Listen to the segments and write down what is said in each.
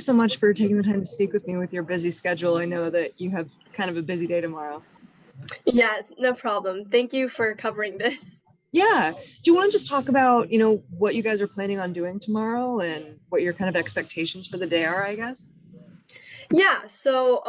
so much for taking the time to speak with me with your busy schedule. I know that you have kind of a busy day tomorrow. Yeah, no problem. Thank you for covering this. Yeah. Do you want to just talk about, what you guys are planning on doing tomorrow and what your kind of expectations for the day are, I guess? Yeah, so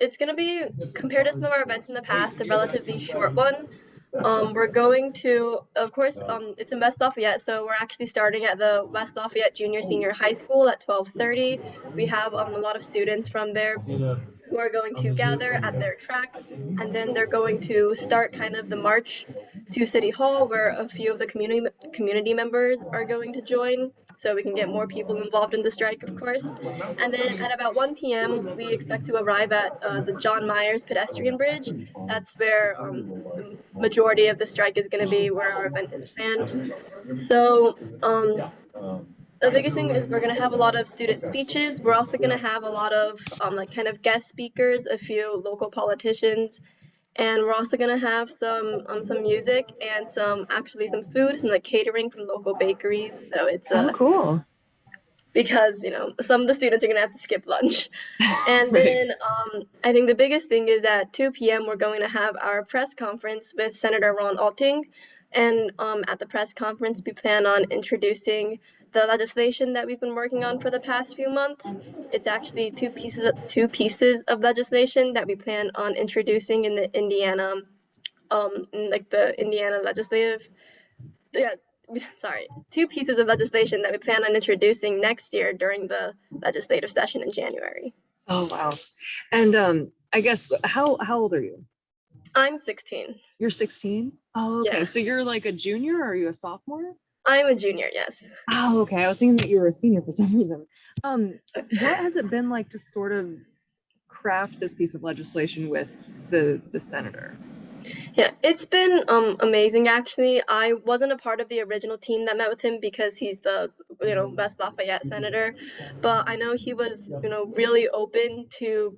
it's gonna be, compared to some of our events in the past, a relatively short one. We're going to, of course, it's in West Lafayette, so we're actually starting at the West Lafayette Junior Senior High School at 12:30. We have a lot of students from there who are going to gather at their track, and then they're going to start kind of the march to City Hall, where a few of the community members are going to join, so we can get more people involved in the strike, of course. And then at about 1 p.m., we expect to arrive at the John Myers pedestrian bridge. That's where the majority of the strike is going to be, where our event is planned. So the biggest thing is we're going to have a lot of student speeches. We're also going to have a lot of like kind of guest speakers, a few local politicians, and we're also going to have some music and some food, some like catering from local bakeries. So it's Oh, cool. because some of the students are going to have to skip lunch. And Right. then I think the biggest thing is at 2 p.m. we're going to have our press conference with Senator Ron Alting. And at the press conference, we plan on introducing the legislation that we've been working on for the past few months. It's actually two pieces of legislation that we plan on introducing in the Indiana, like the Indiana legislative. Yeah, sorry, two pieces of legislation that we plan on introducing next year during the legislative session in January. Oh, wow. And I guess how old are you? I'm 16. You're 16? Oh, okay. Yeah, So you're like a junior or are you a sophomore? I'm a junior, yes. Oh, okay. I was thinking that you were a senior for some reason. What has it been like to sort of craft this piece of legislation with the senator? Yeah, it's been amazing actually. I wasn't a part of the original team that met with him because he's the West Lafayette senator, but I know he was really open to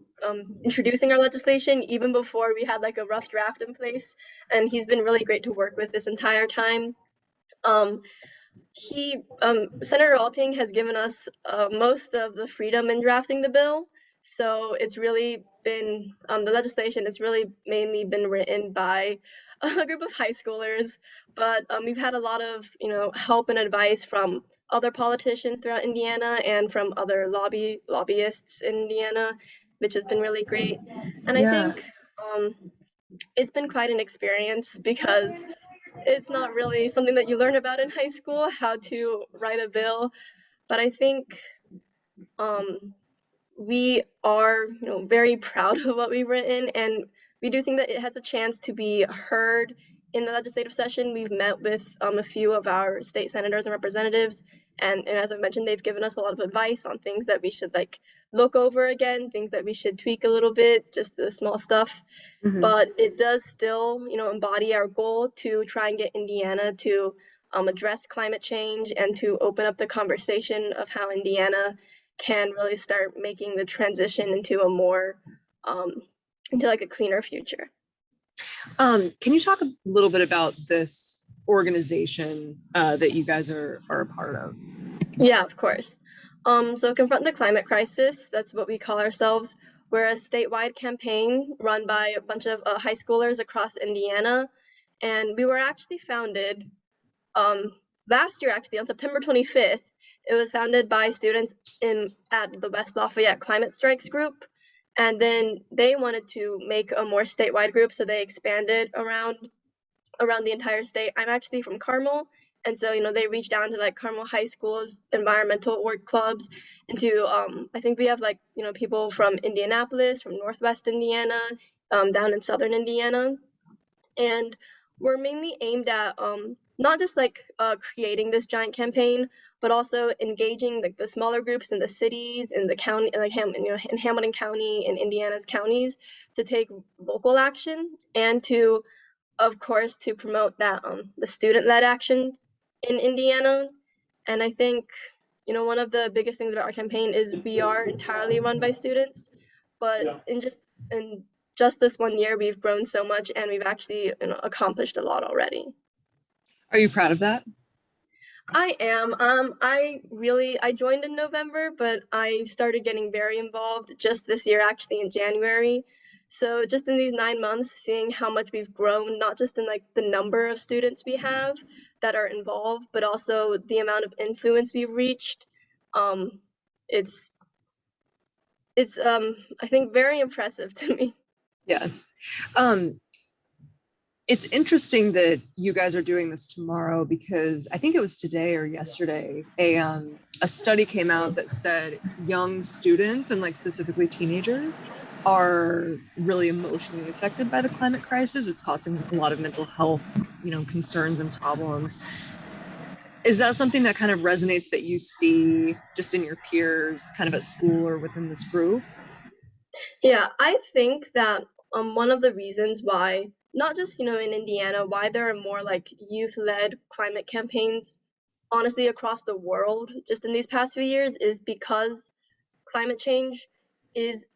introducing our legislation even before we had like a rough draft in place, and he's been really great to work with this entire time. Um, he Senator Alting has given us most of the freedom in drafting the bill, so it's really been the legislation has really mainly been written by a group of high schoolers, but we've had a lot of help and advice from other politicians throughout Indiana and from other lobbyists in Indiana, which has been really great. And I Yeah. think it's been quite an experience because it's not really something that you learn about in high school, how to write a bill. But I think we are, very proud of what we've written, and we do think that it has a chance to be heard in the legislative session. We've met with a few of our state senators and representatives, and as I mentioned, they've given us a lot of advice on things that we should like look over again, things that we should tweak a little bit, just the small stuff. Mhm. But it does still, embody our goal to try and get Indiana to address climate change and to open up the conversation of how Indiana can really start making the transition into a more into like a cleaner future. Can you talk a little bit about this organization that you guys are a part of? Yeah, of course. So Confront the Climate Crisis, that's what we call ourselves. We're a statewide campaign run by a bunch of high schoolers across Indiana. And we were actually founded last year, actually, on September 25th. It was founded by students at the West Lafayette Climate Strikes group. And then they wanted to make a more statewide group, so they expanded around the entire state. I'm actually from Carmel, and so they reached down to like Carmel High School's environmental work clubs, and to I think we have like people from Indianapolis, from Northwest Indiana, down in Southern Indiana, and we're mainly aimed at not just like creating this giant campaign, but also engaging like the smaller groups in the cities, in the county, like in Hamilton County, in Indiana's counties, to take local action and to, of course, to promote that the student-led actions in Indiana. And I think one of the biggest things about our campaign is we are entirely run by students, but in just this 1 year we've grown so much, and we've actually accomplished a lot already. Are you proud of that? I am. I joined in November, but I started getting very involved just this year, actually in January. So just in these 9 months, seeing how much we've grown, not just in like the number of students we have that are involved, but also the amount of influence we've reached. Um, it's it's I think very impressive to me. Yeah. Um, it's interesting that you guys are doing this tomorrow because I think it was today or yesterday, a study came out that said young students and like specifically teenagers are really emotionally affected by the climate crisis. It's causing a lot of mental health, concerns and problems. Is that something that kind of resonates that you see just in your peers, kind of at school or within this group? Yeah, I think that one of the reasons why, not just, in Indiana, why there are more like youth-led climate campaigns, honestly, across the world, just in these past few years, is because climate change is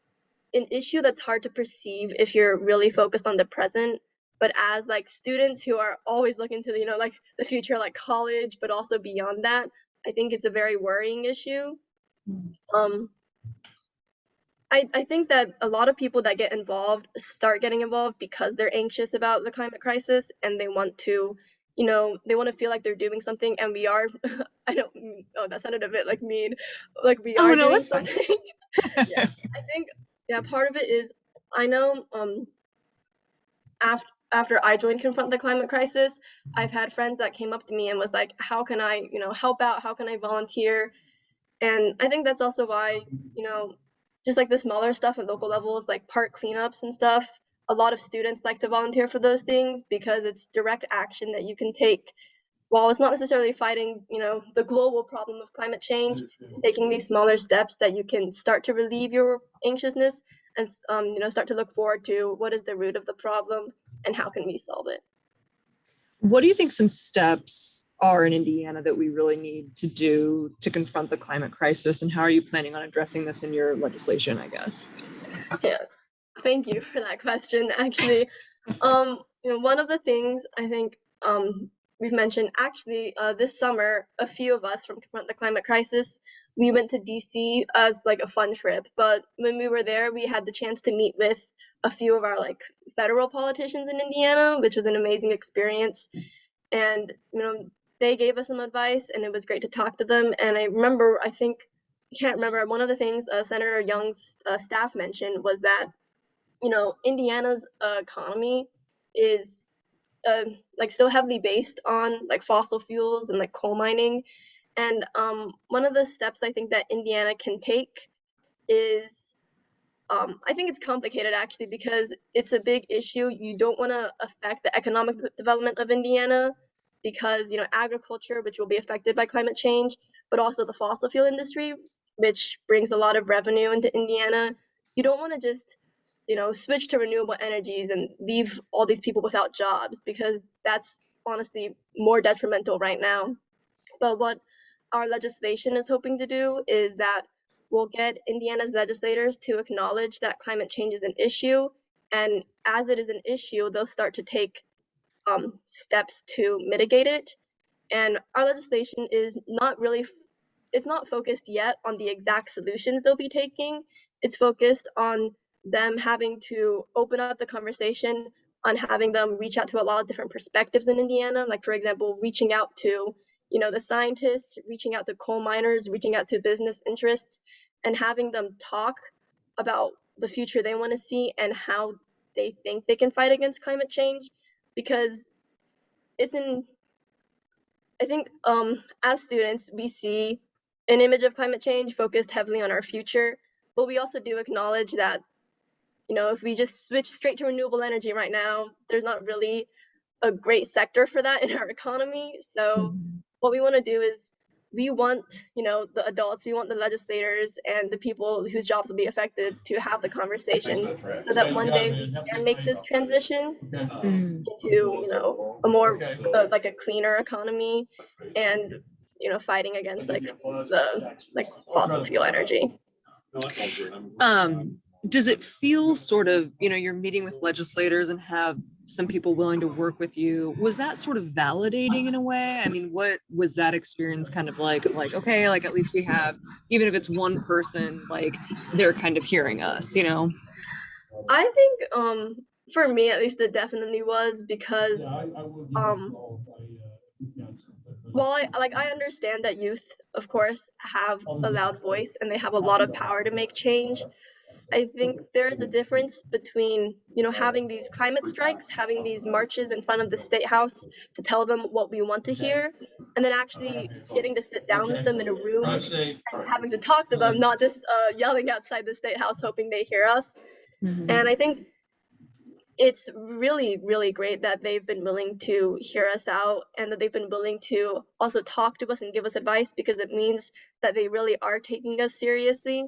an issue that's hard to perceive if you're really focused on the present. But as like students who are always looking to, like the future, like college, but also beyond that, I think it's a very worrying issue. Um, I think that a lot of people that get involved start getting involved because they're anxious about the climate crisis and they want to, they want to feel like they're doing something. And we are, I don't, oh, that sounded a bit like mean, like we Oh are no, doing that's fine. something. Yeah, I think, yeah, part of it is, I know after I joined Confront the Climate Crisis, I've had friends that came up to me and was like, how can I, help out? How can I volunteer? And I think that's also why, you know, just like the smaller stuff at local levels, like park cleanups and stuff, a lot of students like to volunteer for those things because it's direct action that you can take. While it's not necessarily fighting, the global problem of climate change, it's taking these smaller steps that you can start to relieve your anxiousness and, start to look forward to what is the root of the problem and how can we solve it. What do you think some steps are in Indiana that we really need to do to confront the climate crisis? And how are you planning on addressing this in your legislation, I guess? Yeah, thank you for that question. Actually, one of the things I think we've mentioned actually this summer, a few of us from Confront the Climate Crisis, we went to DC as like a fun trip. But when we were there, we had the chance to meet with a few of our like federal politicians in Indiana, which was an amazing experience. And they gave us some advice, and it was great to talk to them. And I remember, I can't remember, one of the things Senator Young's staff mentioned was that Indiana's economy is like still heavily based on like fossil fuels and like coal mining. And one of the steps I think that Indiana can take is I think it's complicated actually because it's a big issue. You don't want to affect the economic development of Indiana because agriculture, which will be affected by climate change, but also the fossil fuel industry, which brings a lot of revenue into Indiana. You don't want to just switch to renewable energies and leave all these people without jobs because that's honestly more detrimental right now. But what our legislation is hoping to do is that we'll get Indiana's legislators to acknowledge that climate change is an issue. And as it is an issue, they'll start to take steps to mitigate it. And our legislation is not really, it's not focused yet on the exact solutions they'll be taking. It's focused on them having to open up the conversation, on having them reach out to a lot of different perspectives in Indiana. Like, for example, reaching out to, the scientists, reaching out to coal miners, reaching out to business interests, and having them talk about the future they want to see and how they think they can fight against climate change. Because it's in I think as students, we see an image of climate change focused heavily on our future, but we also do acknowledge that, if we just switch straight to renewable energy right now, there's not really a great sector for that in our economy. So Mhm. what we want to do is we want, the adults, we want the legislators and the people whose jobs will be affected to have the conversation so that one day we can make this transition Mm. into a more like a cleaner economy and fighting against like the like fossil fuel energy. Um, does it feel sort of, you're meeting with legislators and have some people willing to work with you. Was that sort of validating in a way? I mean, what was that experience kind of like? Of like, okay, like at least we have, even if it's one person, like they're kind of hearing us, you know? I think for me at least it definitely was because um while I understand that youth of course have a loud voice and they have a lot of power to make change. I think there's a difference between, having these climate strikes, having these marches in front of the state house to tell them what we want to hear, and then actually getting to sit down with them in a room and having to talk to them, not just yelling outside the state house hoping they hear us. And I think it's really, really great that they've been willing to hear us out and that they've been willing to also talk to us and give us advice because it means that they really are taking us seriously.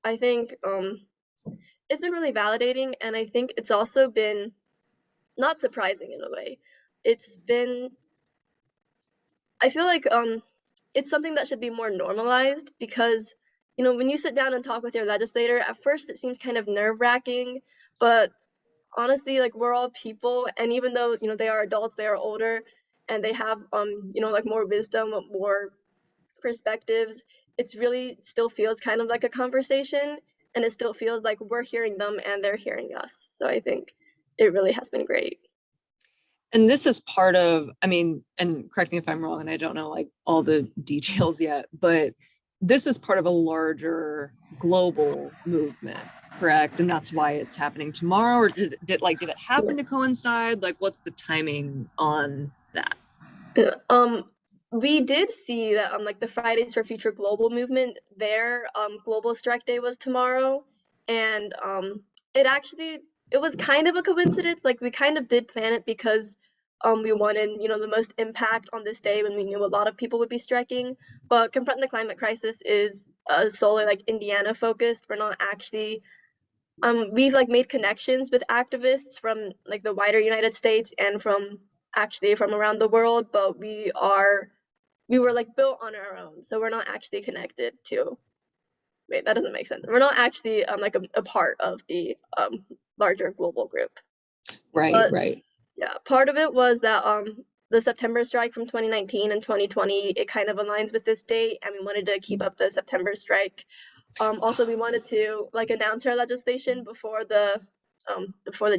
I think it's been really validating, and I think it's also been not surprising in a way. It's been, I feel like it's something that should be more normalized because, when you sit down and talk with your legislator, at first it seems kind of nerve-wracking, but honestly, like we're all people, and even though, they are adults, they are older, and they have like more wisdom, more perspectives, it's really still feels kind of like a conversation, and it still feels like we're hearing them and they're hearing us. So I think it really has been great. And this is part of, I mean, and correct me if I'm wrong, and I don't know like all the details yet, but this is part of a larger global movement, correct? And that's why it's happening tomorrow, or did it happen to coincide? Like, what's the timing on that? Um, we did see that like the Fridays for Future Global movement, their global strike day was tomorrow, and it actually it was kind of a coincidence. Like we kind of did plan it because we wanted the most impact on this day when we knew a lot of people would be striking. But Confront the Climate Crisis is solely like Indiana focused. We're not actually we've like made connections with activists from like the wider United States and from around the world, but we were like built on our own, so we're not actually connected to. Wait, that doesn't make sense. We're not actually like a part of the larger global group. Right, But right. yeah, part of it was that the September strike from 2019 and 2020, it kind of aligns with this date, and we wanted to keep up the September strike. Also, we wanted to like announce our legislation before the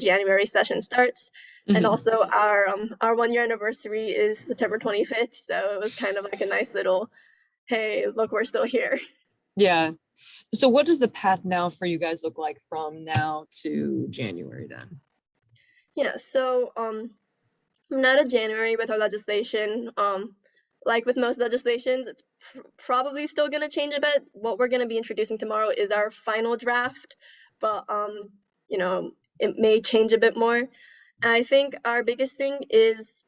January session starts, and also our 1 year anniversary is September 25th, so it was kind of like a nice little, hey, look, we're still here. Yeah. So what does the path now for you guys look like from now to January then? Yeah, so from now to January with our legislation, like with most legislations, it's probably still going to change a bit. What we're going to be introducing tomorrow is our final draft, but it may change a bit more. And I think our biggest thing is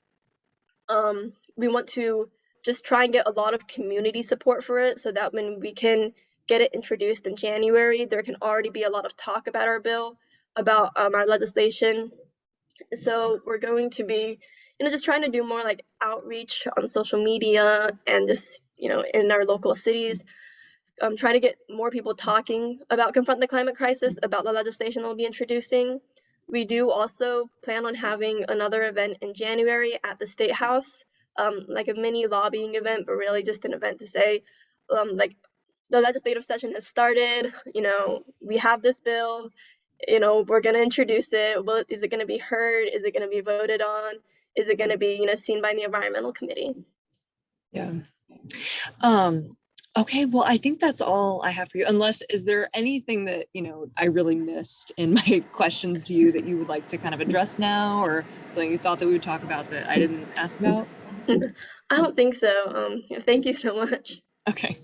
we want to just try and get a lot of community support for it so that when we can get it introduced in January, there can already be a lot of talk about our bill, about our legislation. So we're going to be, just trying to do more like outreach on social media and just, in our local cities, try to get more people talking about Confront the Climate Crisis, about the legislation we'll be introducing. We do also plan on having another event in January at the State House, like a mini lobbying event, but really just an event to say, like, the legislative session has started, we have this bill, we're going to introduce it. Well, is it going to be heard? Is it going to be voted on? Is it going to be, seen by the environmental committee? Yeah. Okay, well, I think that's all I have for you. Unless, is there anything that, I really missed in my questions to you that you would like to kind of address now, or something you thought that we would talk about that I didn't ask about? I don't think so. Thank you so much. Okay.